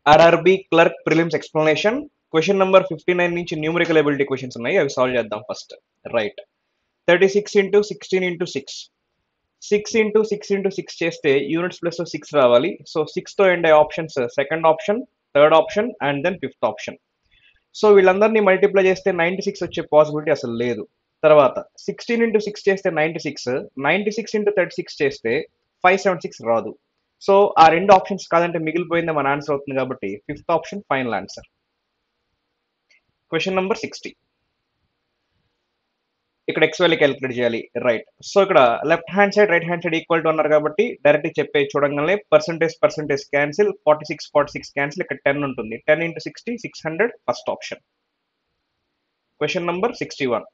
RRB clerk prelims explanation question number 59 నుంచి numerical ability questions ఉన్నాయి, అవి సాల్వ్ చేద్దాం first. Right, 36 into 16 into 6, 6 into 6 into 6 చేస్తే units plus 6 రావాలి. సో 6తో ఎండ్ అయ్యే options second option, third option and then fifth option. So వీళ్ళందరినీ multiply చేస్తే 96 వచ్చే పాసిబిలిటీ అసలు లేదు. తర్వాత 16 ఇంటూ 6 చేస్తే 96, 96 ఇంటూ 36 చేస్తే 576 రాదు. సో ఆ రెండు ఆప్షన్స్ కాదంటే మిగిలిపోయిందే మన ఆన్సర్ అవుతుంది, కాబట్టి fifth option final answer. Question number 60. ఇక్కడ ఎక్స్ వాల్యూ క్యాలిక్యులేట్ చేయాలి. రైట్, సో ఇక్కడ left hand side right hand side equal to అన్నారు కాబట్టి డైరెక్ట్ చెప్పే చూడగానే పర్సెంటేజ్ క్యాన్సిల్, 46 క్యాన్సిల్, ఇక్కడ 10 ఉంటుంది. 10 into 60 600 first option. Question number 61.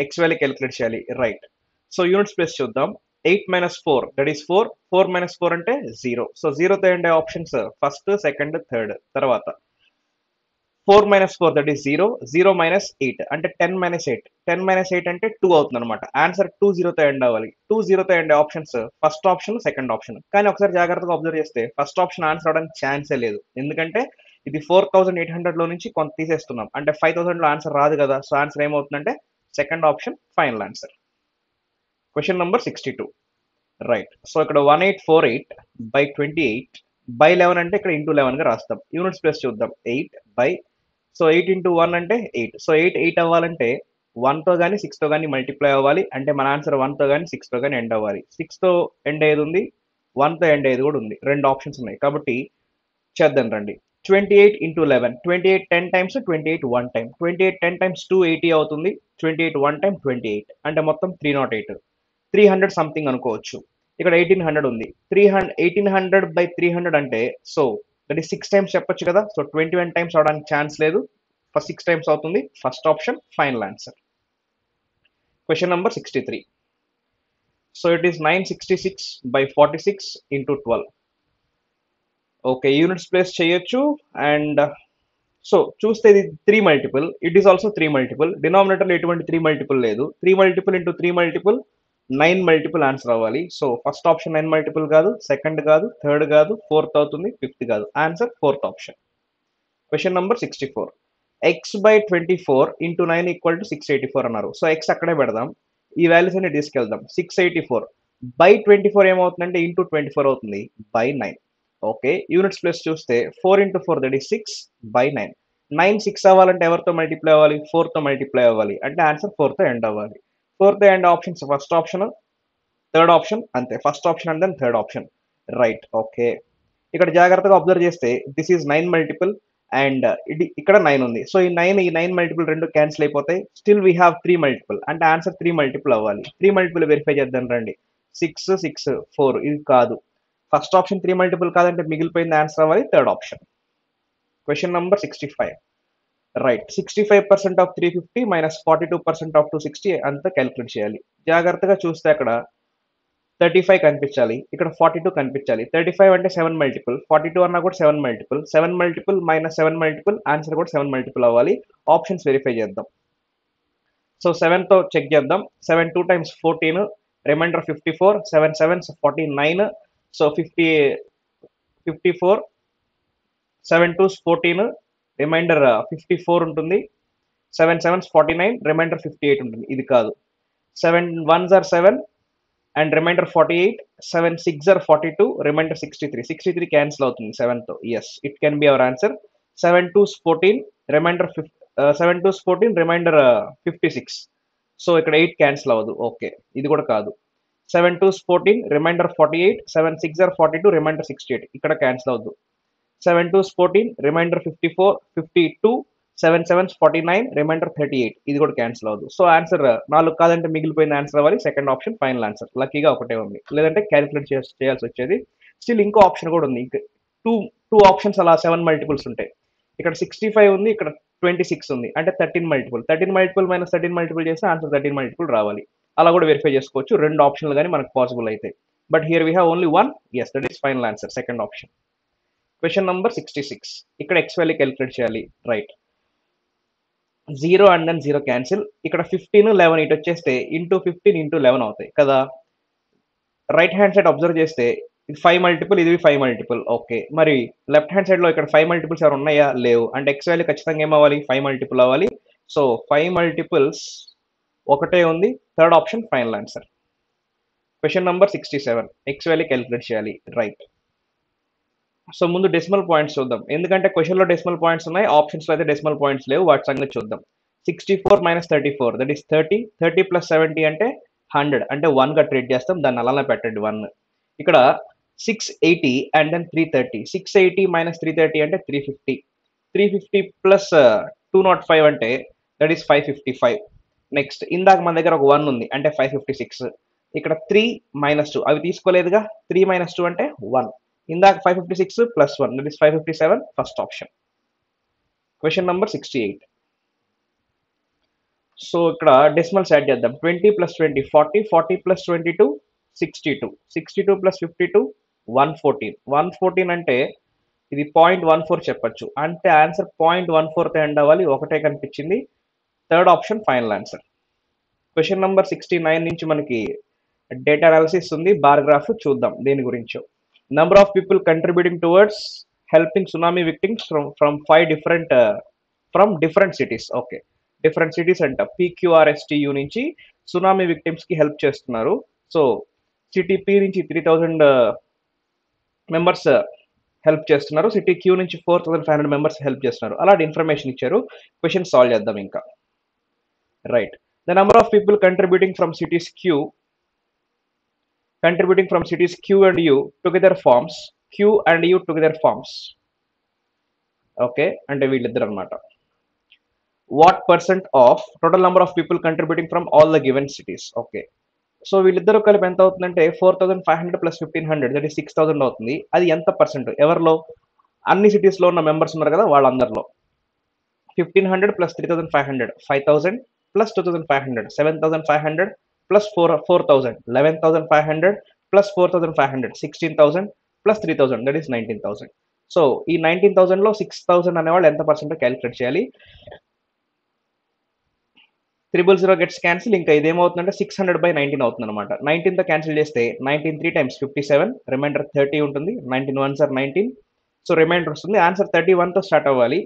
X value calculate చేయాలి. రైట్, సో యూనిట్స్ ప్లేస్ చూద్దాం. 8 minus 4 that is 4, 4 minus 4 అంటే 0. సో 0తో end options first, second, third. తర్వాత 4 minus 4 that is 0, 0 minus 8 అంటే 10 minus 8, 10 minus 8 అంటే 2 అవుతుంది అనమాట. ఆన్సర్ 2 0తో ఎండ్ అవ్వాలి. 2 0తో end options first option, second option. కానీ ఒకసారి జాగ్రత్తగా అబ్జర్వ్ చేస్తే ఫస్ట్ ఆప్షన్ ఆన్సర్ అవడానికి ఛాన్సే లేదు, ఎందుకంటే ఇది 4800 లో నుంచి కొంత తీసేస్తున్నాం, అంటే 5000 లో ఆన్సర్ రాదు కదా. సో ఆన్సర్ ఏమవుతుందంటే second option final answer. Question number 62. Right, so ఇక్కడ 1848 బై 28 బై 11 అంటే ఇక్కడ ఇంటూ 11 గా రాస్తాం. యూనిట్స్ ప్లేస్ చూద్దాం. 8 బై, సో 8 ఇంటూ 1 అంటే 8. సో 8 అవ్వాలంటే 1తో కానీ 6తో కానీ మల్టిప్లై అవ్వాలి, అంటే మన ఆన్సర్ 1తో కానీ 6తో కానీ ఎండ్ అవ్వాలి. 6తో ఎండ్ అయ్యేది ఉంది, 1తో ఎండ్ అయ్యేది కూడా ఉంది, రెండు ఆప్షన్స్ ఉన్నాయి. కాబట్టి చేద్దాం రండి. 28 ఇంటూ 11, 28 10 టైమ్స్, 28 1 టైమ్, 28 10 టైమ్స్ 280 అవుతుంది, 28 1 టైమ్ 28 అంటే మొత్తం 308, 300 సంథింగ్ అనుకోవచ్చు. ఇక్కడ 1800 ఉంది, 1800 బై 300 అంటే సో దట్ ఈస్ 6 టైమ్స్ చెప్పొచ్చు కదా. సో 21 టైమ్స్ అవడానికి ఛాన్స్ లేదు, ఫస్ట్ 6 టైమ్స్ అవుతుంది. First option final answer. Question number 63. So it is 966 by 46 into 12. Okay, units place చేయొచ్చు. అండ్ సో చూస్తే ఇది 3 multiple, it is also 3 multiple. డినామినేటర్లో ఎటువంటి 3 మల్టిపుల్ లేదు. 3 multiple into 3 multiple 9 multiple answer అవ్వాలి. సో ఫస్ట్ ఆప్షన్ 9 మల్టిపుల్ కాదు, second కాదు, third కాదు, ఫోర్త్ అవుతుంది, ఫిఫ్త్ కాదు. Answer fourth option. Question number 64. X by 24 into 9 equal to 684 అన్నారు. సో ఎక్స్ అక్కడే పెడదాం, ఈ వాల్యూస్ అన్ని తీసుకెళ్దాం. 684 బై 24 ఏమవుతుందంటే ఇంటూ 24 అవుతుంది, బై 9. ఓకే, యూనిట్స్ ప్లస్ చూస్తే 4 ఇంటూ 4 దట్ ఈస్ 6 బై 9. 9 6 అవ్వాలంటే ఎవరితో మల్టిప్లై అవ్వాలి, 4తో మల్టిప్లై అవ్వాలి, అంటే ఆన్సర్ 4తో ఎండ్ అవ్వాలి. 4తో end options first option, third option, అంతే. First option and then third option. Right, okay. ఇక్కడ జాగ్రత్తగా అబ్జర్వ్ చేస్తే దిస్ ఈజ్ 9 మల్టిపుల్ అండ్ ఇది ఇక్కడ 9 ఉంది. సో ఈ 9 మల్టిపుల్ రెండు క్యాన్సిల్ అయిపోతాయి. స్టిల్ వీ హ్యావ్ 3 మల్టిపుల్, అంటే ఆన్సర్ 3 మల్టిపుల్ అవ్వాలి. 3 మల్టిపుల్ వెరిఫై చేద్దాం రండి. 6 6 4 ఇది కాదు. ఫస్ట్ ఆప్షన్ 3 మల్టిపుల్ కాదంటే మిగిలిపోయింది ఆన్సర్ అవ్వాలి, third option. Question number 65. Right, 65% of 350 minus 42% of 260 అంతా క్యాలిక్యులేట్ చేయాలి. జాగ్రత్తగా చూస్తే అక్కడ 35 కనిపించాలి, ఇక్కడ 42 కనిపించాలి. 35 అంటే 7 మల్టిపుల్, 42 అన్నా కూడా 7 multiple, 7 multiple minus 7 multiple, answer కూడా 7 మల్టిపుల్ అవ్వాలి. ఆప్షన్స్ వెరిఫై చేద్దాం. సో 7తో చెక్ చేద్దాం. 7 2 times 14, reminder 54, 7 7s 49, so 54, 7 2s 14, reminder 54 ఉంటుంది. 7 7s 49, రిమైండర్ 58 ఉంటుంది. ఇది కాదు. 7 1s are 7 and reminder 48, 7 6s are 42, reminder 63 cancel అవుతుంది 7తో. Yes, it can be our answer. 7 2s 14, reminder 7 2s 14, reminder 56. So ఇక్కడ 8 cancel అవ్వదు. ఓకే, ఇది కూడా కాదు. 7 2s 14, reminder 48, 7 6s are 42, reminder 68, ఇక్కడ క్యాన్సిల్ అవ్వదు. 7 2s 14, రిమైండర్ 54, 52, 7 7s 49, రిమైండర్ 38, ఇది కూడా క్యాన్సిల్ అవ్వదు. సో ఆన్సర్ 4 కాదంటే మిగిలిపోయిన ఆన్సర్ అవ్వాలి, సెకండ్ ఆప్షన్ ఫైనల్ ఆన్సర్. లక్కీగా ఒకటే ఉంది, లేదంటే క్యాలిక్యులేట్ చేయాల్సి వచ్చేది. స్టిల్ ఇంకో ఆప్షన్ కూడా ఉంది. ఇంకా టూ ఆప్షన్స్ అలా 7 మల్టిపుల్స్ ఉంటాయి. ఇక్కడ 65 ఉంది, ఇక్కడ 26 ఉంది, అంటే 13 మల్టిపుల్. 13 మల్టిపుల్ మైనస్ 13 మల్టిపుల్ చేస్తే ఆన్సర్ 13 మల్టిపుల్ రావాలి. అలా కూడా వెరిఫై చేసుకోవచ్చు, రెండు ఆప్షన్లు కానీ మనకు పాసిబుల్ అయితే. But here we have only one. Yes, that is final answer, second option. Question number 66. ఇక్కడ ఎక్స్ వాల్యూ క్యాలిక్యులేట్ చేయాలి. Right, 0 and then 0 cancel. ఇక్కడ 15 11 ఇటు వచ్చేస్తే ఇంటూ 15 ఇంటూ 11 అవుతాయి కదా. రైట్ హ్యాండ్ సైడ్ అబ్జర్వ్ చేస్తే ఇది 5 మల్టిపుల్, ఇది 5 మల్టిపుల్. ఓకే. మరి లెఫ్ట్ హ్యాండ్ సైడ్‌లో ఇక్కడ 5 మల్టిపుల్స్ ఏమైనా ఉన్నాయా? లేవు. అంటే x వాల్యూ ఖచ్చితంగా ఏమవ్వాలి? 5 మల్టిపుల్ అవ్వాలి. సో 5 మల్టిపుల్స్ ఒకటే ఉంది. Third option final answer. Question number 67. x value calculate చేయాలి. రైట్. సో ముందు డెసిమల్ పాయింట్స్ చూద్దాం. ఎందుకంటే క్వెషన్‌లో డెసిమల్ పాయింట్స్ ఉన్నాయి. ఆప్షన్స్‌లో అయితే డెసిమల్ పాయింట్స్ లేవు. వాటి సంగతి చూద్దాం. 64 - 34 దట్ ఈస్ 30. 30 + 70 అంటే 100. అంటే 1గా ట్రీట్ చేస్తాం. దాన్ని అలానే పెట్టండి 1. ఇక్కడ 680 అండ్ దెన్ 330. 680 - 330 అంటే 350. 350 ప్లస్ 205 అంటే దట్ ఈస్ 555. నెక్స్ట్ ఇందాక మన దగ్గర ఒక 1 ఉంది అంటే 556. ఇక్కడ 3 - 2 అవి తీసుకోలేదుగా. 3 - 2 అంటే 1. ఇందాక 556 plus 1 that is 557. First option. Question number 68. So ఇక్కడ డెసిమల్స్ యాడ్ చేద్దాం. 20 + 20 40. 40 + 22 62. 62 + 52 114. 114 అంటే ఇది 0.14 చెప్పొచ్చు. అంటే ఆన్సర్ 0.14తో ఎండ్ అవ్వాలి. ఒకటే కనిపించింది. Third option final answer. Question number 69 నుంచి మనకి డేటా అనాలిసిస్ ఉంది. బార్ గ్రాఫ్ చూద్దాం దేని గురించో. Number of people contributing towards helping tsunami victims from 5 different cities. Okay. Different cities అంట. PQRSTU నుంచి సునామీ విక్టిమ్స్ కి హెల్ప్ చేస్తున్నారు. సో సిటీ పి నుంచి 3000 మెంబర్స్ హెల్ప్ చేస్తున్నారు. సిటీ క్యూ నుంచి 4500 మెంబర్స్ హెల్ప్ చేస్తున్నారు. అలాంటి ఇన్ఫర్మేషన్ ఇచ్చారు. క్వశ్చన్ సాల్వ్ చేద్దాం ఇంకా. Right. The number of people contributing from cities Q and U together forms Q and U together forms. Okay. అంటే వీళ్ళిద్దరు అనమాట. What percent of total number of people contributing from all the given cities. Okay. So వీళ్ళిద్దరు కలిపి ఎంత అవుతుందంటే 4500 + 1500 that is 6000 అవుతుంది. అది ఎంత పర్సెంట్? ఎవరిలో? అన్ని సిటీస్లో ఉన్న మెంబర్స్ ఉన్నారు కదా వాళ్ళందరిలో. 1500 + 3500 5000 + 2500 7500 + 4000 11500 + 4500 16000 + 3000 దట్ ఈస్ 19000. సో ఈ 19000లో 6000 అనేవాళ్ళు ఎంత పర్సెంట్ క్యాలిక్యులేట్ చేయాలి. 000 గెట్స్ క్యాన్సిల్. ఇంకా ఇదేమవుతుందంటే 600/19 అవుతుంది అనమాట. 19తో క్యాన్సిల్ చేస్తే 19 3 times 57 రిమైండర్ 30 ఉంటుంది. 19 1s are 19. సో రిమైండర్ వస్తుంది. ఆన్సర్ 31తో స్టార్ట్ అవ్వాలి.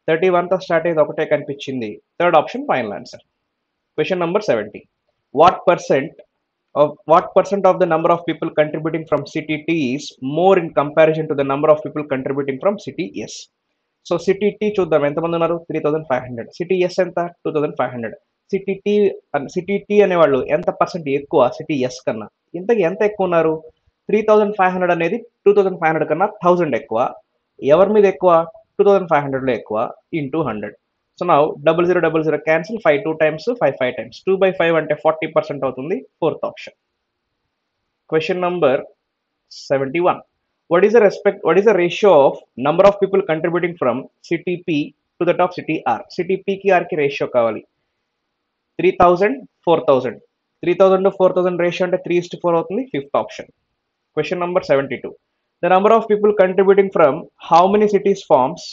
31తో స్టార్ట్ అయ్యేది ఒకటే కనిపించింది. Third option final answer. Question number 70. What percent of the number of people contributing from city T is more in comparison to the number of people contributing from city S. So city T చూద్దాం ఎంతమంది ఉన్నారు. 3500. City yes ఎంత? 2500. City tea అనేవాళ్ళు ఎంత percent ఎక్కువ city yes కన్నా? ఇంతకు ఎంత ఎక్కువ ఉన్నారు? 3500 అనేది 2500 కన్నా 1000 ఎక్కువ. ఎవరి మీద ఎక్కువ? 2500లో ఎక్కువ into 100. So now 0000 cancel. 5 2 times 5 5 times 2/5 అంటే 40% అవుతుంది. Fourth option. Question number 71. What is the ratio of number of people contributing from city P to that of city R? City P కి R కి రేషియో కావాలి. 3000 4000. 3000 to 4000 ratio అంటే 3:4 అవుతుంది. Fifth option. Question number 72. The number of people contributing from how many cities forms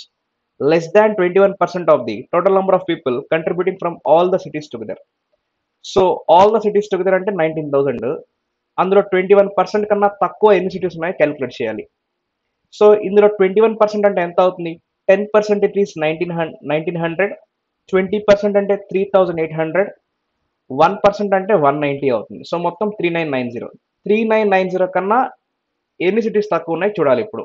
less than 21% of the total number of people contributing from all the cities together. So all the cities together అంటే 19,000. అందులో 21% కన్నా తక్కువ ఎన్ని cities ఉన్నాయో calculate చేయాలి. So ఇందులో 21% అంటే ఎంత అవుతుంది? 10% ఇట్ ఈస్ 1900. 20% అంటే 3800. 1% అంటే 190 అవుతుంది. సో మొత్తం 3990. 3990 కన్నా ఎన్ని సిటీస్ తక్కువ ఉన్నాయి చూడాలి ఇప్పుడు.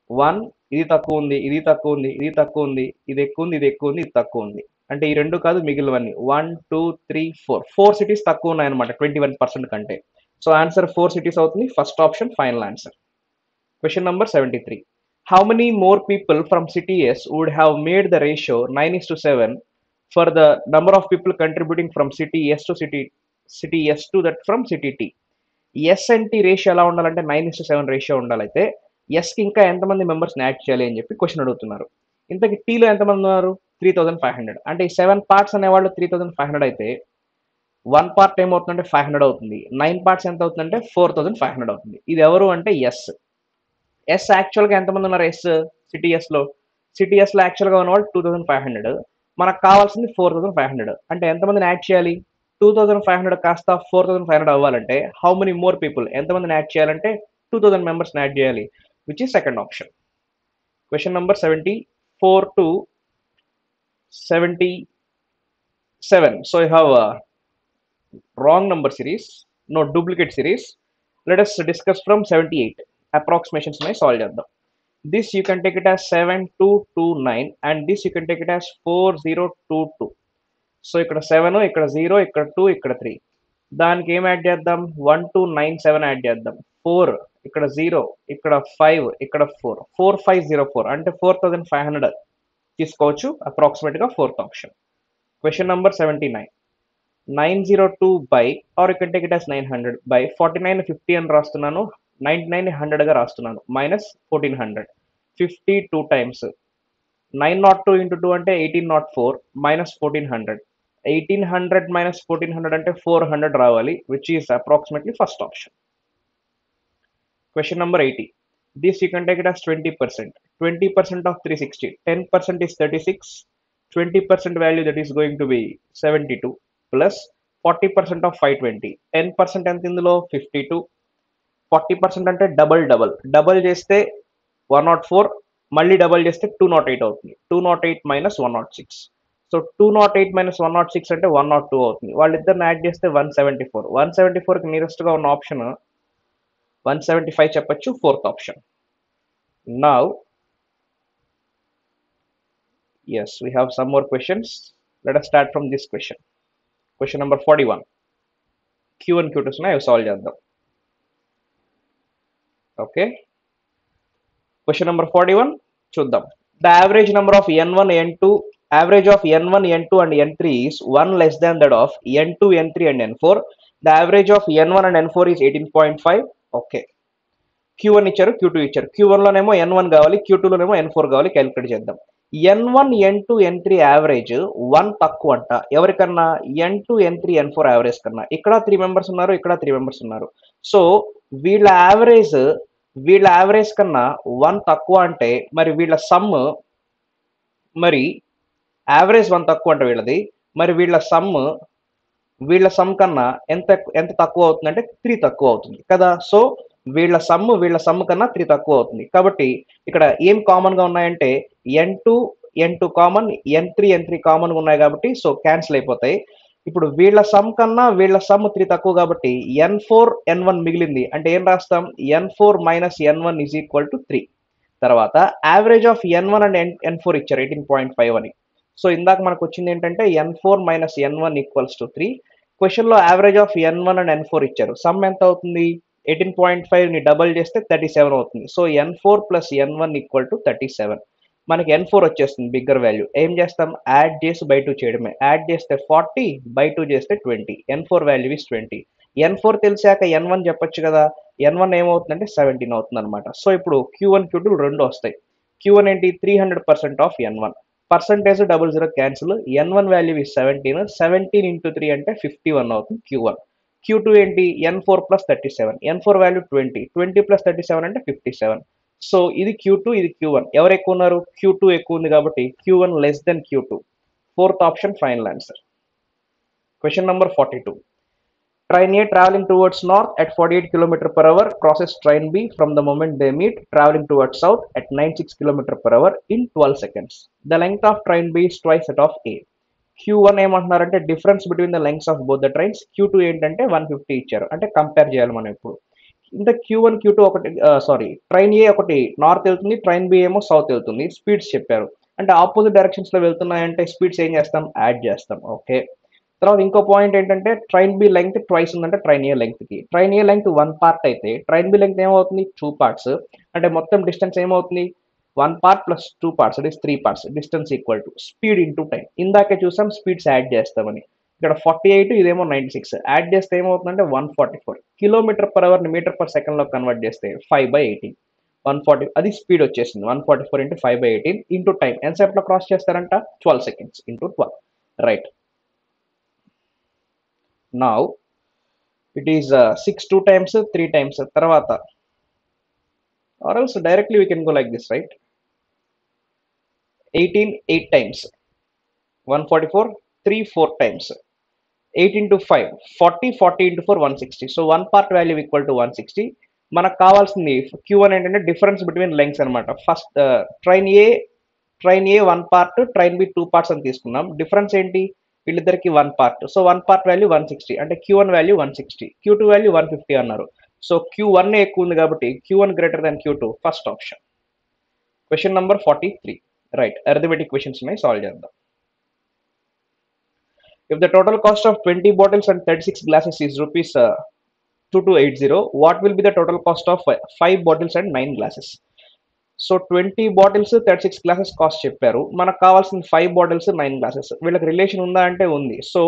1 ఇది తక్కువ ఉంది, ఇది తక్కువ ఉంది, ఇది తక్కువ ఉంది, ఇది ఎక్కువ ఉంది, ఇది ఎక్కువ ఉంది, ఇది తక్కువ ఉంది. అంటే ఈ రెండు కాదు మిగిలినవన్నీ 1 2 3 4 4 సిటీస్ తక్కువ ఉన్నాయన్నమాట 21% కంటే. సో ఆన్సర్ 4 సిటీస్ అవుతుంది. First option final answer. Question number 73. How many more people from city S would have made the ratio 9:7 for the number of people contributing from city S to city S to that from city T? S and T ratio ఎలా ఉండాలంటే 9:7 ratio ఉండాలైతే ఎస్కి ఇంకా ఎంతమంది మెంబర్స్ని add చేయాలి అని చెప్పి question అడుగుతున్నారు. ఇంతకి టీలో ఎంతమంది ఉన్నారు? 3500. అంటే ఈ 7 పార్ట్స్ అనేవాళ్ళు 3500 అయితే 1 పార్ట్ ఏమవుతుందంటే 500 అవుతుంది. 9 పార్ట్స్ ఎంత అవుతుందంటే 4500 అవుతుంది. ఇది ఎవరు అంటే ఎస్ యాక్చువల్గా ఎంతమంది ఉన్నారు? సిటీ ఎస్లో యాక్చువల్గా ఉన్న వాళ్ళు 2500. మనకు కావాల్సింది 4500. అంటే ఎంతమందిని యాడ్ చేయాలి? 2500 కాస్త 4500 అవ్వాలంటే హౌ మెనీ మోర్ పీపుల్ ఎంతమందిని యాడ్ చేయాలంటే 2000 మెంబర్స్ని యాడ్ చేయాలి, which is second option. Question number 74 to 77. So you have a wrong number series, no duplicate series. Let us discuss from 78. Approximations may solve చేద్దాం. This you can take it as 7229 and this you can take it as 4022. So ఇక్కడ 7, ఇక్కడ 0, ఇక్కడ 2, ఇక్కడ 3. దానికి ఏం add చేద్దాం, 1297 add చేద్దాం. 4, ఇక్కడ 0, ఇక్కడ 5, ఇక్కడ 4, 4504 అంటే 4500 తీసుకోవచ్చు అప్రాక్సిమేట్గా fourth option. Question number 79. 902 by, or you can take it as 900 by 4950 అని రాస్తున్నాను, 99 100గా రాస్తున్నాను, మైనస్ 1400. 52 టైమ్స్ 902 into 2 అంటే 1804 మైనస్ 1400. 1800 minus 1400 అంటే 400 రావాలి, which is approximately first option. Question number 80. This you can take it as 20%. 20% of 360. 10% is 36. 20% value that is going to be 72 plus 40% of 520. 10% ఎంత ఇందులో 52. 40% అంటే double చేస్తే 104, మళ్ళీ డబల్ చేస్తే 208 అవుతుంది. 208 minus 106. సో 208 minus 106 అంటే 102 అవుతుంది. వాళ్ళిద్దరిని యాడ్ చేస్తే 174. 174కి నియరెస్ట్గా ఉన్న ఆప్షన్ 175 చెప్పచ్చు, fourth option. Now yes, we have some more questions. Let us start from this question. Question number 41. Q1 Q2 అవి సాల్వ్ చేద్దాం. ఓకే, క్వశ్చన్ నెంబర్ 41 చూద్దాం. The average number of n1 n2 average of n1 n2 and n3 is 1 less than that of n2 n3 and n4. The average of n1 and n4 is 18.5. Okay, Q1 ఇచ్చారు, Q2 ఇచ్చారు. Q1 లోనేమో n1 కావాలి, Q2 లోనేమో n4 కావాలి. Calculate చేద్దాం. n1 n2 n3 average 1 తక్కువ అంట ఎవరికన్నా, n2 n3 n4 average కన్నా. ఇక్కడ 3 మెంబర్స్ ఉన్నారు, ఇక్కడ 3 మెంబర్స్ ఉన్నారు. సో వీళ్ళ యావరేజ్ కన్నా 1 తక్కువ అంటే మరి వీళ్ళ సమ్, మరి యావరేజ్ 1 తక్కువ అంటే వీళ్ళది, మరి వీళ్ళ సమ్ కన్నా ఎంత తక్కువ అవుతుంది అంటే 3 తక్కువ అవుతుంది కదా. సో వీళ్ళ సమ్ కన్నా 3 తక్కువ అవుతుంది. కాబట్టి ఇక్కడ ఏం కామన్ గా ఉన్నాయంటే n2 కామన్, n3 కామన్ గా ఉన్నాయి కాబట్టి సో క్యాన్సిల్ అయిపోతాయి. ఇప్పుడు వీళ్ళ సమ్ 3 తక్కువ కాబట్టి n4 n1 మిగిలింది అంటే ఏం రాస్తాం, n4 minus n1 is equal to 3. తర్వాత average of n1 and n4 ఇచ్చారు 18.5 అని. సో ఇందాక మనకు వచ్చింది ఏంటంటే n4 minus n1 equals to 3. Question లో average of n1 and n4 ఇచ్చారు, సమ్ ఎంత అవుతుంది, 18.5 ని డబల్ చేస్తే 37 అవుతుంది. So n4 plus n1 equal to 37. మనకి n4 వచ్చేస్తుంది బిగ్గర్ వాల్యూ. ఏం చేస్తాం, యాడ్ చేసి బై 2 చేయడమే. యాడ్ చేస్తే 40, బై 2 చేస్తే 20. n4 value is 20. n4 తెలిసాక n1 చెప్పొచ్చు కదా, n1 ఏమవుతుందంటే 17 అవుతుంది అనమాట. సో ఇప్పుడు Q1 Q2 రెండు వస్తాయి. Q1 ఏంటి, 300% of n1. Percentage 00 cancel. n1 value is 17. 17 into 3 అంటే 51 అవుతుంది Q1. Q2 ఏంటి, n4 plus 37. n4 value 20. 20 plus 37 అంటే 57. సో ఇది Q2, ఇది Q1. ఎవరు ఎక్కువ ఉన్నారు, Q2 ఎక్కువ ఉంది కాబట్టి Q1 less than Q2. Fourth option final answer. Question number 42. Train A traveling towards north at 48 km per hour crosses train B from the moment they meet traveling towards south at 96 km per hour in 12 seconds. The length of train B is twice that of A. Q1 ఏమంటున్నారంటే difference between the lengths of both the trains. Q2 ఏంటంటే 150 ఇచ్చారు, అంటే compare చేయాలి మనం ఇప్పుడు. ఇంత Q1 Q2 ఒకటి train ఏ ఒకటి నార్త్ వెళ్తుంది, ట్రైన్ బి ఏమో సౌత్ వెళ్తుంది. స్పీడ్స్ చెప్పారు అంటే ఆపోజిట్ డైరెక్షన్స్ లో వెళ్తున్నాయంటే స్పీడ్స్ ఏం చేస్తాం, యాడ్ చేస్తాం. ఓకే, తర్వాత ఇంకో పాయింట్ ఏంటంటే ట్రైన్ బి లెంగ్త్ ట్వైస్ ఉందంటే ట్రైన్ ఏ లెంగ్త్ కి. ట్రైన్ ఏ లెంగ్త్ 1 పార్ట్ అయితే ట్రైన్ బి లెంగ్త్ ఏమవుతుంది, 2 పార్ట్స్. అంటే మొత్తం డిస్టెన్స్ ఏమవుతుంది, 1 part plus 2 parts, it is 3 parts. Distance equal to speed into time. ఇందాకే చూసాం స్పీడ్స్ యాడ్ చేస్తామని. ఇక్కడ 48, ఇదేమో 96. యాడ్ చేస్తే ఏమవుతుందంటే 144. కిలోమీటర్ పర్ అవర్ ని మీటర్ పర్ సెకండ్ లో కన్వర్ట్ చేస్తే 5/18. 140 అది స్పీడ్ వచ్చేసింది. 144 into 5/18 ఇంటూ టైం ఎంతసేపట్లో క్రాస్ చేస్తారంట, 12 seconds into 12. Right, now it is 6 2 times 3 times తర్వాత, or else directly we can go like this, right? 18 8 times 144, 3 4 times 8 into 5 40, 40 into 4 160. So 1 part value equal to 160. మనకు కావాల్సింది Q1 ఏంటంటే difference between lengths అనమాట. First train ఏ 1 part, train B 2 parts అని తీసుకున్నాం. Difference ఏంటి? వీళ్ళిద్దరికి 1 part. So 1 part value 160 అంటే Q1 value 160, Q2 value 150 అన్నారు. సో Q1 ఎక్కువ ఉంది కాబట్టి Q1 greater than Q2 first option. Question number 43. Right, arithmetic questions ఉన్నాయి, సాల్వ్ చేద్దాం. If the total cost of 20 bottles and 36 glasses is rupees 2280, what will be the total cost of 5 bottles and 9 glasses? So 20 bottles 36 glasses cost చెప్పారు. మనకు కావాల్సిన 5 bottles 9 glasses. వీళ్ళకి relation ఉందా అంటే ఉంది. So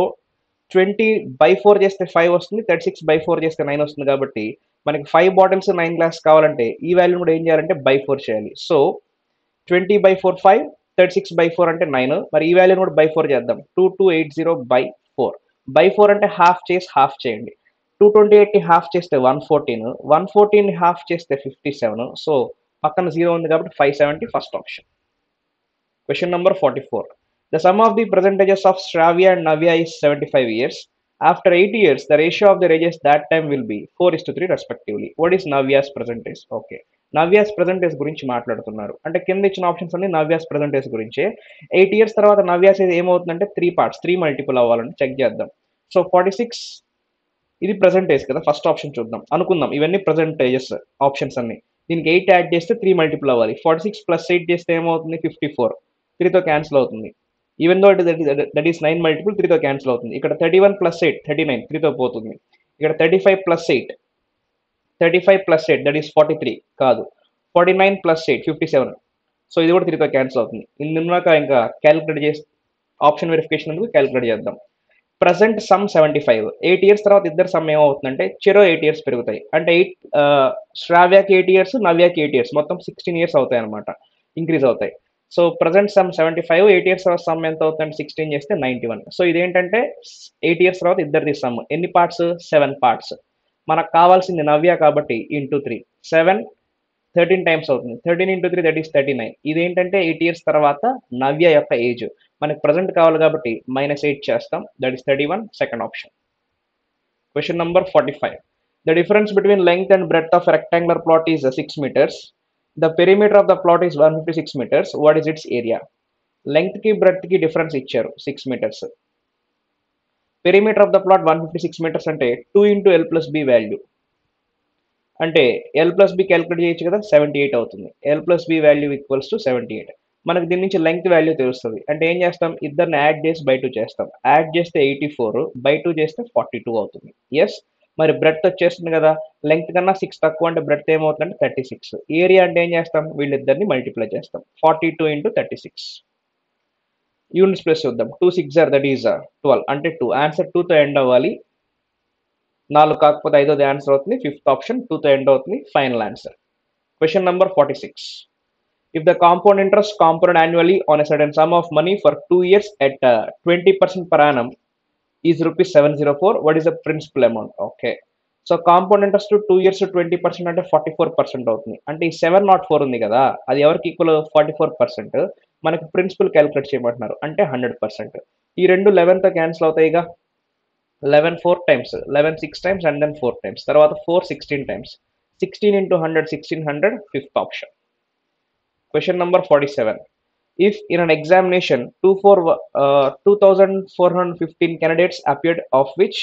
20/4 చేస్తే 5 వస్తుంది, 36/4 చేస్తే 9 వస్తుంది కాబట్టి మనకి 5 బాటిల్స్ 9 గ్లాస్ కావాలంటే ఈ వాల్యూ కూడా ఏం చేయాలంటే బై 4 చేయాలి. సో 20/4 5, 36/4 అంటే 9. మరి ఈ వాల్యూని కూడా బై 4 చేద్దాం. 2280/4. బై 4 అంటే హాఫ్ చేసి హాఫ్ చేయండి. 228ని హాఫ్ చేస్తే 114, 114ని హాఫ్ చేస్తే 57. సో పక్కన 0 ఉంది కాబట్టి 570 first option. Question number 44. The sum of the percentages of Shravya and Navya is 75 years. After 8 years, the ratio of the ages that time will be 4:3 respectively. What is Navya's percentage? Okay. Navya's percentage గురించి మాట్లాడుతున్నారు. అంటే కింద ఇచ్చిన options అన్ని Navya's percentage గురించే. 8 years తర్వాత నవ్యాస్ ఏమవుతుందంటే 3 parts, 3 multiple అవ్వాలని చెక్ చేద్దాం. సో 46 ఇది పర్సంటేజ్ కదా, ఫస్ట్ ఆప్షన్ చూద్దాం. అనుకుందాం ఇవన్నీ పర్సంటేజెస్ ఆప్షన్స్ అన్ని. దీనికి 8 యాడ్ చేస్తే 3 మల్టిపుల్ అవ్వాలి. 46 + 8 చేస్తే ఏమవుతుంది? 54. 3తో క్యాన్సిల్ అవుతుంది. Even though that is 9 multiple, 3తో క్యాన్సిల్ అవుతుంది. ఇక్కడ 31 + 8 39, 3తో పోతుంది. ఇక్కడ 35 + 8 దట్ ఈస్ 43 కాదు. 49 + 8 57. సో ఇది కూడా 3తో క్యాన్సిల్ అవుతుంది. ఇందుక ఇంకా క్యాలిక్యులేట్ చేసి ఆప్షన్ వెరిఫికేషన్ ఎందుకు క్యాలిక్యులేట్ చేద్దాం. Present some 75. 8 years తర్వాత ఇద్దరు సమ్ ఏమవుతుందంటే చెరో 8 years పెరుగుతాయి. అంటే శ్రావ్యకి 8 years, నవ్యకి 8 years, మొత్తం 16 years అవుతాయి అనమాట, ఇంక్రీజ్ అవుతాయి. సో ప్రజెంట్ సమ్ 75, 8 years తర్వాత సమ్ ఎంత అవుతుందంటే 16 చేస్తే 91. సో ఇదేంటంటే 8 years తర్వాత ఇద్దరిది సమ్. ఎన్ని పార్ట్స్? 7 పార్ట్స్. మనకు కావాల్సింది నవ్య కాబట్టి ఇంటూ 3, 7 13 టైమ్స్ అవుతుంది. 13 × 3 దట్ ఈస్ 39. ఇదేంటంటే 8 years తర్వాత నవ్య యొక్క ఏజ్. మనకి ప్రజెంట్ కావాలి కాబట్టి -8 చేస్తాం, that is 31 second option. Question number 45. The difference between length and breadth of a rectangular plot is 6 meters. The perimeter of the plot is 156 meters. What is its area? Length కి breadth కి difference ఇచ్చారు 6 meters. Perimeter of the plot 156 meters అంటే 2 × L + B value. అంటే L + B calculate చేయొచ్చు కదా, 78 అవుతుంది. L + B value equals to 78. మనకి దీని నుంచి లెంగ్త్ వాల్యూ తెలుస్తుంది. అంటే ఏం చేస్తాం? ఇద్దరిని యాడ్ చేసి బై 2 చేస్తాం. యాడ్ చేస్తే 84, బై 2 చేస్తే 42 అవుతుంది. ఎస్. మరి బ్రెడ్త్ వచ్చేస్తుంది కదా, లెంగ్త్ కన్నా 6 తక్కువ అంటే బ్రెడ్త్ ఏమవుతుందంటే 36. ఏరియా అంటే ఏం చేస్తాం? వీళ్ళిద్దరిని మల్టిప్లై చేస్తాం. 42 × 36. యూనిట్స్ ప్లస్ చూద్దాం. 2 6 దట్ ఈజ్ 12 అంటే 2. ఆన్సర్ 2తో ఎండ్ అవ్వాలి. 4 కాకపోతే 5ది ఆన్సర్ అవుతుంది. ఫిఫ్త్ ఆప్షన్ 2తో ఎండ్ అవుతుంది. Final answer. Question number 46. If the compound interest compounded annually on a certain sum of money for 2 years at 20% per annum is rupees 704, what is the principal amount? Okay. So compound interest 2 years 20% అంటే 44% అవుతుంది. అంటే ఈ 704 ఉంది కదా, అది ఎవరికి equal? 44%. మనకి principal calculate చేయమంటున్నారు అంటే 100%. ఈ రెండు 11తో క్యాన్సిల్ అవుతాయిగా. 11 4 times, 11 6 times and then 4 times, తర్వాత 4 16 times. 16 × 100 1600, fifth option. Question number 47. If in an examination 2415 candidates appeared, of which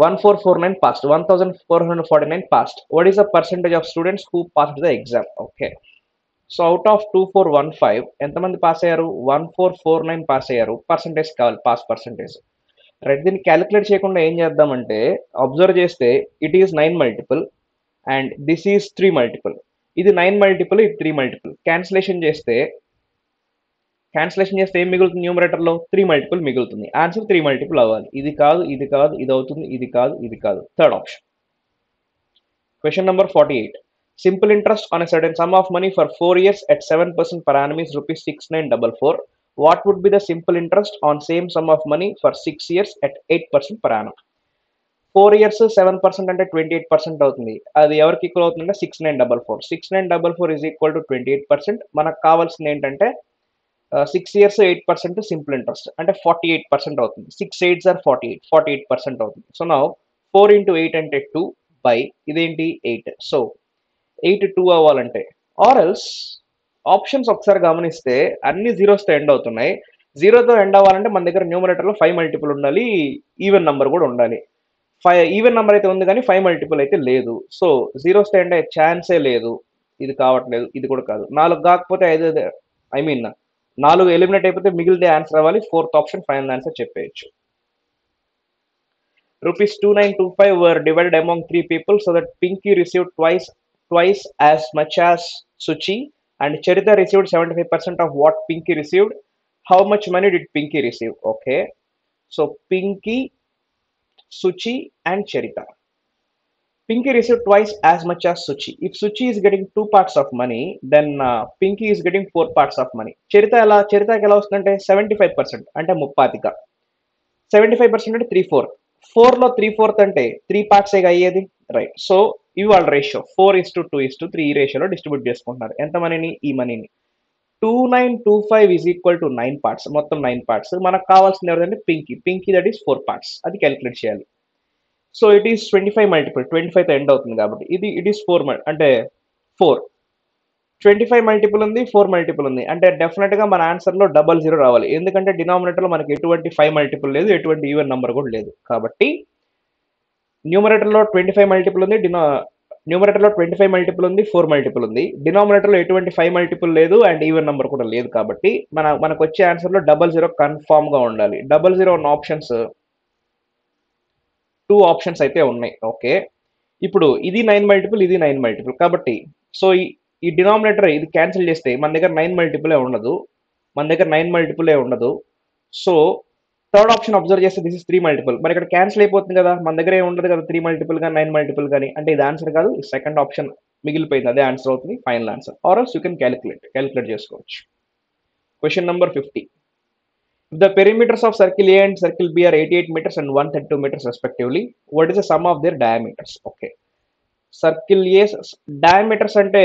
1449 passed, 1449 passed, what is the percentage of students who passed the exam? Okay. So out of 2415 ఎంతమంది pass అయ్యారు? 1449 pass అయ్యారు. Percentage కావాలి, pass percentage. Right, దీన్ని calculate చేయకుండా ఏం చేద్దామంటే observe చేస్తే it is 9 multiple and this is 3 multiple. ఇది 9 multiple, ఇది 3 multiple. క్యాన్సిలేషన్ చేస్తే ఏం మిగులుతుంది? న్యూమరేటర్లో 3 multiple మిగులుతుంది. ఆన్సర్ 3 multiple అవ్వాలి. ఇది కాదు, ఇది కాదు, ఇది అవుతుంది, ఇది కాదు, ఇది కాదు. Third option. Question number 48. Simple interest on a certain some of money for 4 years at 7% per annum is rupees 6944. What would be the simple interest on same sum of money for 6 years at 8% per annum? 4 years 7% అంటే 28% అవుతుంది. అది ఎవరికి equal అవుతుందంటే 6944. 6944 is equal to 28%. మనకు కావాల్సింది ఏంటంటే 6 years 8% simple interest అంటే 48% అవుతుంది. 6 8s are 48, 48% అవుతుంది. సో నౌ 4 × 8 అంటే 2, బై ఇదేంటి 8. సో 8 2 అవ్వాలంటే ఆర్ ఎల్స్ ఆప్షన్స్ ఒకసారి గమనిస్తే అన్ని జీరోస్తో ఎండ్ అవుతున్నాయి. జీరోతో ఎండ్ అవ్వాలంటే మన దగ్గర న్యూమరేటర్లో 5 మల్టిపుల్ ఉండాలి, ఈవెన్ నంబర్ కూడా ఉండాలి. 5 ఈవెన్ నంబర్ అయితే ఉంది కానీ 5 మల్టిపుల్ అయితే లేదు. సో జీరోస్తో ఎండ్ అయ్యే ఛాన్సే లేదు. ఇది కావట్లేదు, ఇది కూడా కాదు. 4 కాకపోతే 5, ఐ మీన్ 4 ఎలిమినేట్ అయిపోతే మిగిలితే ఆన్సర్ అవ్వాలి. ఫోర్త్ ఆప్షన్ ఫైనల్ ఆన్సర్ చెప్పేయచ్చు. Rupees 2925 were divided among 3 people so that Pinky received twice as much as Suchi and Charita received 75% of what Pinky received. How much money did Pinky receive? Okay. So Pinky, Suchi and Charita. Pinky received twice as much as Suchi. If Suchi is getting 2 parts of money, then Pinky is getting 4 parts of money. Charita ఎలా వస్తుందంటే 75% అంటే 35. 75% అంటే 3/4. 4లో 3/4 అంటే 3 parts అయ్యేది, right. So ఇవి వాళ్ళ ratio 4:2:3 ఈ రేషియోలో డిస్ట్రిబ్యూట్ చేసుకుంటున్నారు. ఎంత మనీని? ఈ మనీని. 2925 ఈజ్ ఈక్వల్ టు 9 పార్ట్స్, మొత్తం 9 పార్ట్స్. మనకు కావాల్సింది ఎవరంటే పింకీ దట్ ఈస్ 4 పార్ట్స్. అది క్యాలిక్యులేట్ చేయాలి. సో ఇట్ ఈస్ 25 మల్టిపుల్, 25తో ఎండ్ అవుతుంది కాబట్టి ఇట్ ఈస్ 4 అంటే 4. 25 మల్టిపుల్ ఉంది, 4 మల్టిపుల్ ఉంది అంటే డెఫినెట్గా మన ఆన్సర్లో 00 రావాలి. ఎందుకంటే డినామినేటర్లో మనకి ఎటువంటి 5 మల్టిపుల్ లేదు, ఎటువంటి ఈవెన్ నెంబర్ కూడా లేదు. కాబట్టి న్యూమరేటర్లో 25 మల్టిపుల్ ఉంది, న్యూమరేటర్లో 25 మల్టిపుల్ ఉంది, 4 మల్టిపుల్ ఉంది. డినామినేటర్లో ఎటువంటి 5 మల్టిపుల్ లేదు అండ్ ఈవెన్ నెంబర్ కూడా లేదు. కాబట్టి మనకు వచ్చే ఆన్సర్లో 00 కన్ఫామ్గా ఉండాలి. 00 ఉన్న ఆప్షన్స్ 2 ఆప్షన్స్ అయితే ఉన్నాయి. ఓకే, ఇప్పుడు ఇది 9 మల్టిపుల్, ఇది 9 మల్టిపుల్. కాబట్టి సో ఈ డినామినేటర్ ఇది క్యాన్సిల్ చేస్తే మన దగ్గర 9 మల్టిపులే ఉండదు. సో థర్డ్ ఆప్షన్ అబ్జర్వ్ చేస్తే దిస్ ఇస్ 3 మల్టిపుల్. మరి ఇక్కడ క్యాన్సిల్ అయిపోతుంది కదా, మన దగ్గర ఏమి ఉండదు కదా 3 మల్టిపుల్ కానీ 9 మల్టిపుల్ కానీ. అంటే ఇది ఆన్సర్ కాదు, సెకండ్ ఆప్షన్ మిగిలిపోయింది, అదే ఆన్సర్ అవుతుంది, final answer. Or else you can calculate చేసుకోవచ్చు. Question number 50. If the perimeters of circle A and circle B are 88 meters and 132 meters respectively, what is the sum of their diameters? Okay, circle a diameters అంటే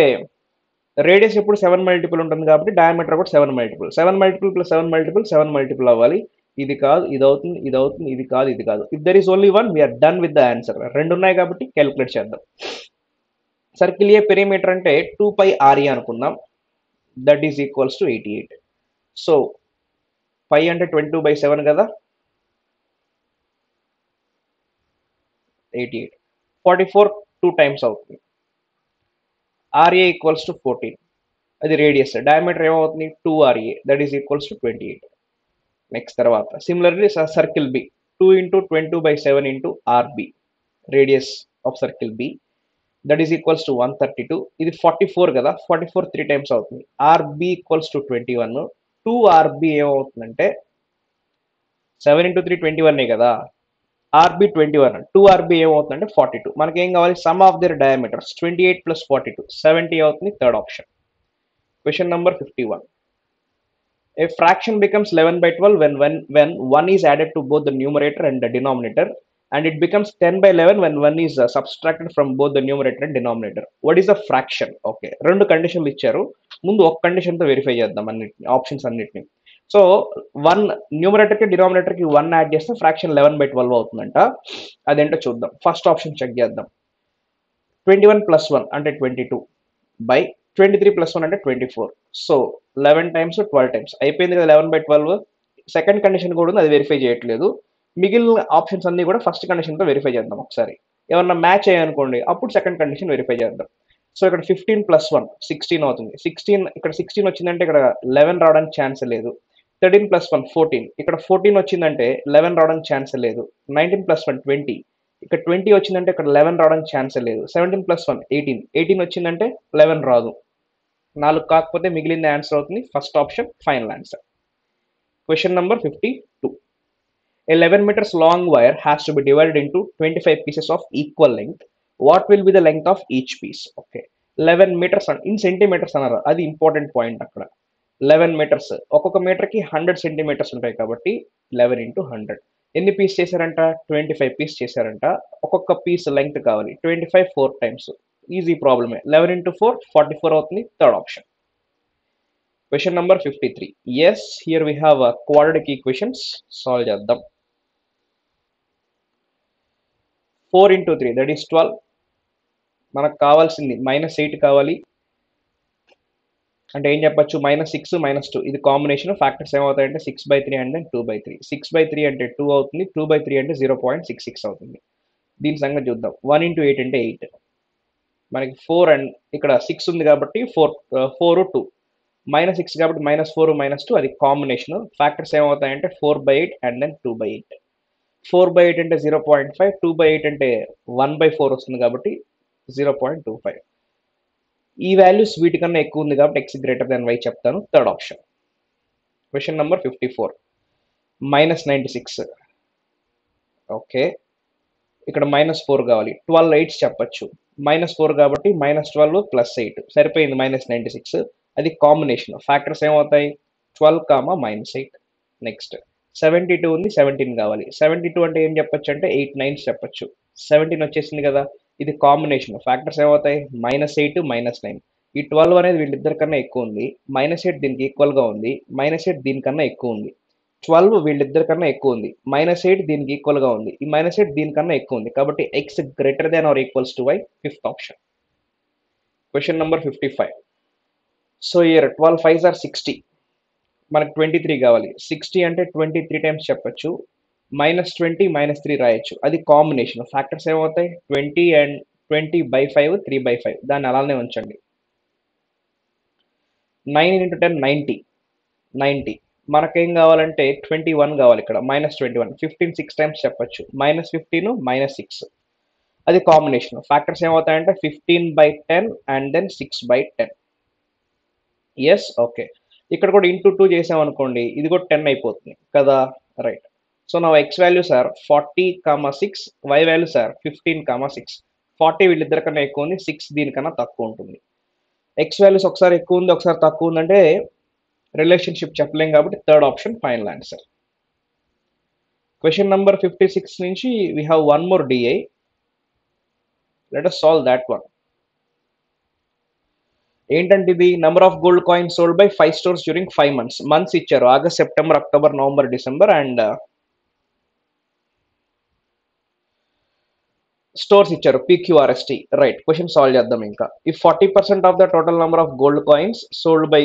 radius ఎప్పుడు 7 multiple ఉంటుంది కాబట్టి diameter కూడా 7 multiple. 7 multiple plus 7 multiple 7 multiple అవ్వాలి. ఇది కాదు, ఇది అవుతుంది, ఇది అవుతుంది, ఇది కాదు, ఇది కాదు. If there is only one we are done with the answer. 2 ఉన్నాయి కాబట్టి క్యాలిక్యులేట్ చేద్దాం. సర్కిల్ ఏ పెరిమీటర్ అంటే 2πre అనుకుందాం, that is equals to 88. So pi అంటే 22/7 కదా, 88. 44 2 టైమ్స్ అవుతుంది. RA ఈక్వల్స్ టు 14, అది రేడియస్. డయామీటర్ ఏమవుతుంది 2RA, that is equals to 28. Next తర్వాత similarly circle B 2 × 22/7 × RB, radius of circle B, that is equals to 132. ఇది 44 కదా, 44 3 times అవుతుంది. RB equals to 21. 2RB ఏమవుతుందంటే 7 × 3 21 కదా, RB 21, 2RB ఏమవుతుందంటే 42. మనకి ఏం కావాలి? సమ్ ఆఫ్ దేర్ డయామీటర్స్ 28 + 42 70 అవుతుంది, third option. Question number 51. A fraction becomes 11/12 when 1 is added to both the numerator and the denominator, and it becomes 10/11 when 1 is subtracted from both the numerator and denominator. What is the fraction? Okay, రెండు కండిషన్లు ఇచ్చారు. ముందు ఒక కండిషన్తో verify చేద్దాం options అన్నిటిని. So 1 న్యూమరేటర్కి డినామినేటర్కి 1 add చేస్తే fraction 11/12 అవుతుందంట. అదేంటో చూద్దాం. ఫస్ట్ ఆప్షన్ చెక్ చేద్దాం. 21 + 1 అంటే 22 బై 23 + 1 అంటే 24. సో 11 టైమ్స్ 12 టైమ్స్ అయిపోయింది కదా 11/12. సెకండ్ కండిషన్ కూడా ఉంది, అది వెరిఫై చేయట్లేదు. మిగిలిన ఆప్షన్స్ అన్ని కూడా ఫస్ట్ కండిషన్తో వెరిఫై చేద్దాం ఒకసారి. ఏమన్నా మ్యాచ్ అయ్యాయనుకోండి అప్పుడు సెకండ్ కండిషన్ వెరిఫై చేద్దాం. సో ఇక్కడ 15 + 1 16 అవుతుంది. 16 ఇక్కడ 16 వచ్చిందంటే ఇక్కడ 11 రావడానికి ఛాన్స్ లేదు. 13 + 1 14, ఇక్కడ 14 వచ్చిందంటే 11 రావడానికి ఛాన్స్ లేదు. 19 + 1 20, ఇక్కడ 20 వచ్చిందంటే ఇక్కడ 11 రావడానికి ఛాన్స్ లేదు. 17 + 1 18, 18 వచ్చిందంటే 11 రాదు. 4 కాకపోతే మిగిలింది ఆన్సర్ అవుతుంది, first option final answer. Question number 52. A 11 meters long wire has to be divided into 25 pieces of equal length. What will be the length of each piece? Okay, 11 meters in centimeters అన్నారు, అది important point అక్కడ. 11 metres, ఒక్కొక్క మీటర్కి 100 centimetres ఉంటాయి కాబట్టి 11 × 100. ఎన్ని piece చేశారంట? 25 piece చేశారంట. ఒక్కొక్క పీస్ లెంగ్త్ కావాలి. 25 4 టైమ్స్, ఈజీ ప్రాబ్లమే. 11 × 4 44 అవుతుంది, third option. Question number 53. Yes, here we have quadratic equations. Solve చేద్దాం. 4 × 3 దట్ ఈస్ 12, మనకు కావాల్సింది -8 కావాలి. అంటే ఏం చెప్పొచ్చు, -6 -2 ఇది కాంబినేషన్. ఫ్యాక్టర్స్ ఏమవుతాయంటే 6/3 అండ్ దెన్ 2/3. 6/3 అంటే 2 అవుతుంది, 2/3 అంటే 0.66 అవుతుంది. దీని సంగతి చూద్దాం. 1 ఇంటూ 8 అంటే 8. మనకి 4 అండ్ ఇక్కడ 6 ఉంది కాబట్టి 4 2 -6 కాబట్టి -4 -2 అది కాంబినేషన్. ఫ్యాక్టర్స్ ఏమవుతాయంటే 4/8 అండ్ దెన్ 2/8. 4/8 అంటే 0.5, 2/8 అంటే 1/4 వస్తుంది కాబట్టి 0.25. ఈ వాల్యూస్ వీటికన్నా ఎక్కువ ఉంది కాబట్టి x గ్రేటర్ దాన్ y చెప్తాను. Third option. Question number 54. -96. Okay, ఇక్కడ -4 కావాలి. 12 8 చెప్పొచ్చు. -4 కాబట్టి -12 + 8 సరిపోయింది. -96 అది కాంబినేషన్. ఫ్యాక్టర్స్ ఏమవుతాయి 12, -8. నెక్స్ట్ 72 ఉంది, 17 కావాలి. 72 అంటే ఏం చెప్పొచ్చు అంటే 8 9 చెప్పొచ్చు. 17 వచ్చేసింది కదా, ఇది కాంబినేషన్. ఫ్యాక్టర్స్ ఏమవుతాయి -8 -9. ఈ 12 అనేది వీళ్ళిద్దరికన్నా ఎక్కువ ఉంది, -8 దీనికి ఈక్వల్గా ఉంది, -8 దీనికన్నా ఎక్కువ ఉంది. 12 వీళ్ళిద్దరికన్నా ఎక్కువ ఉంది, -8 దీనికి ఈక్వల్గా ఉంది, ఈ -8 దీనికన్నా ఎక్కువ ఉంది కాబట్టి x greater than or equals to y. Fifth option. Question number 55. So here 12 5s are 60. మనకు 23 కావాలి. 60 అంటే 23 టైమ్స్ చెప్పొచ్చు. -20 -3 రాయొచ్చు. అది కాంబినేషన్. ఫ్యాక్టర్స్ ఏమవుతాయి 20 అండ్ 20/5 3/5. దాన్ని అలానే ఉంచండి. 9 × 10 90. మనకేం కావాలంటే 21 కావాలి. ఇక్కడ -21 15 6 టైమ్స్ చెప్పొచ్చు. -15 -6 అది కాంబినేషన్. ఫ్యాక్టర్స్ ఏమవుతాయంటే 15/10 అండ్ దెన్ 6/10. Yes, okay. ఇక్కడ కూడా ఇంటూ 2 చేసామనుకోండి, ఇది కూడా 10 అయిపోతుంది కదా, రైట్. సో నా x values are 40, 6, y values are 15, 6. 40 వీళ్ళిద్దరికన్నా ఎక్కువ ఉంది, 6 దీనికన్నా తక్కువ ఉంటుంది. x వాల్యూస్ ఒకసారి ఎక్కువ ఉంది ఒకసారి తక్కువ ఉందంటే రిలేషన్షిప్ చెప్పలేం కాబట్టి third option final answer. Question number 56 నుంచి we have one more DI. Let us solve that one. ఏంటంటే ఇది number of gold coins sold by 5 stores during 5 months. Months ఇచ్చారు August, September, October, November, December and stores ఇచ్చారు PQRST. Right, question solve చేద్దాం. ఇంకా if 40% of the total number of gold coins sold by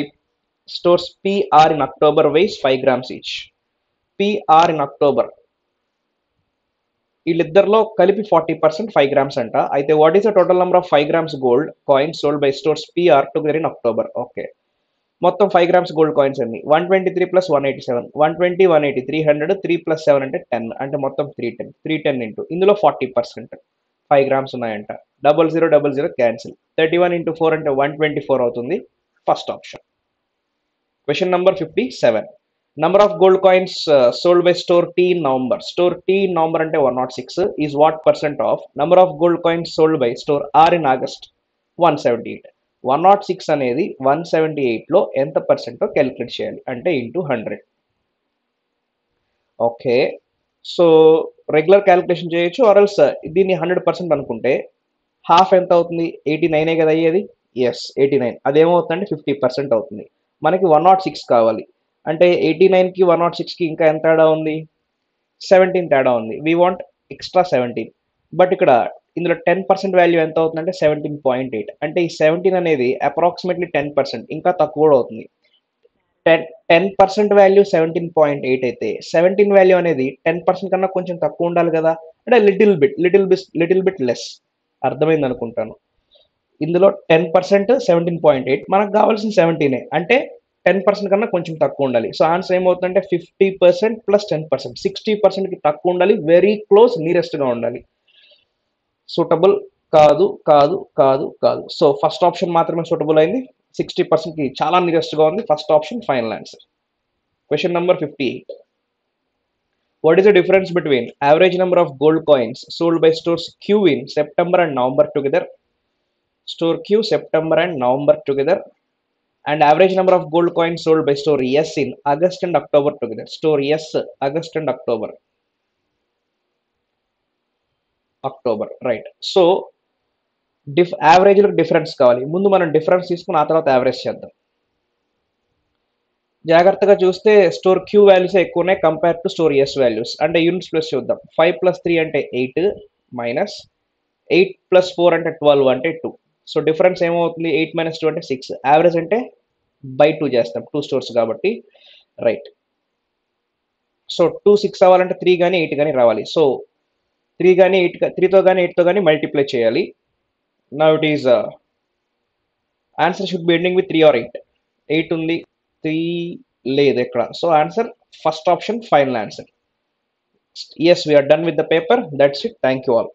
stores PR in October weighs 5 grams each. PR in October వీళ్ళిద్దరిలో కలిపి 40% 5 grams అంట. అయితే what is the total number of 5 grams gold coins sold by stores PR together in October. Okay, మొత్తం 5 grams gold coins అన్ని 123 + 187, 120 180 300, 3 + 7 అంటే 10, అంటే మొత్తం 310. 310 into ఇందులో 40% 5 grams ఉన్నాయంట. 0000 క్యాన్సిల్. 31 × 4 అంటే 124 అవుతుంది. First option. Question number 57. Number of gold coins sold by store T in November. Store T in November అంటే 106 is what percent of number of gold coins sold by store R in August? 178. 106 అనేది 178లో ఎంత పర్సెంటో calculate చేయాలి అంటే into 100. Okay, so regular calculation చేయొచ్చు ఆర్ఎల్స్ దీన్ని 100% అనుకుంటే half ఎంత అవుతుంది 89 కదా అయ్యేది. ఎస్, 89. అదేమవుతుందంటే 50% అవుతుంది. మనకి 106 కావాలి అంటే 89కి 106కి ఇంకా ఎంత తేడా ఉంది 17 తేడా ఉంది. We want extra 17. బట్ ఇక్కడ ఇందులో 10% వాల్యూ ఎంత అవుతుందంటే 17.8. అంటే ఈ 17 అనేది అప్రాక్సిమేట్లీ 10%, ఇంకా తక్కువ కూడా అవుతుంది. 10% వాల్యూ 17.8 అయితే 17 వాల్యూ అనేది 10% కన్నా కొంచెం తక్కువ ఉండాలి కదా, అంటే లిటిల్ బిట్ లెస్. అర్థమైంది అనుకుంటాను. ఇందులో 10% 17.8, మనకు కావాల్సిన 17 అంటే 10% కన్నా కొంచెం తక్కువ ఉండాలి. సో ఆన్సర్ ఏమవుతుందంటే 50% + 10%, 60%కి తక్కువ ఉండాలి. వెరీ క్లోజ్, నియరెస్ట్గా ఉండాలి. సూటబుల్ కాదు కాదు కాదు కాదు. సో ఫస్ట్ ఆప్షన్ మాత్రమే సూటబుల్ అయింది. 60%కి చాలా నియరెస్ట్గా ఉంది. First option final answer. Question number 58. What is the difference between average number of gold coins sold by stores Q in September and November together? Store Q September and November together, and average number of gold coins sold by store S in August and October together. Store S August and October. Right. So average లో difference కావాలి. ముందు మనం difference తీసుకుని ఆ తర్వాత average చేద్దాం. జాగ్రత్తగా చూస్తే స్టోర్ Q వాల్యూస్ ఎక్కువ ఉన్నాయి compare to store S values. అంటే యూనిట్స్ ప్లస్ చూద్దాం. 5 + 3 అంటే 8 మైనస్ 8 ప్లస్ 4 అంటే 12 అంటే 2. సో డిఫరెన్స్ ఏమవుతుంది? 8 మైనస్ 2 అంటే 6. యావరేజ్ అంటే బై 2 చేస్తాం, 2 స్టోర్స్ కాబట్టి. రైట్. సో 2 6 అవ్వాలంటే 3 కానీ 8 కానీ రావాలి. సో 3 కానీ 8 3తో కానీ 8తో కానీ మల్టిప్లై చేయాలి. Now it is answer should be ending with 3 or 8. 8 ఉంది, 3 లేదు ఎక్కడ. So answer first option final answer. Yes, we are done with the paper. That's it. Thank you all.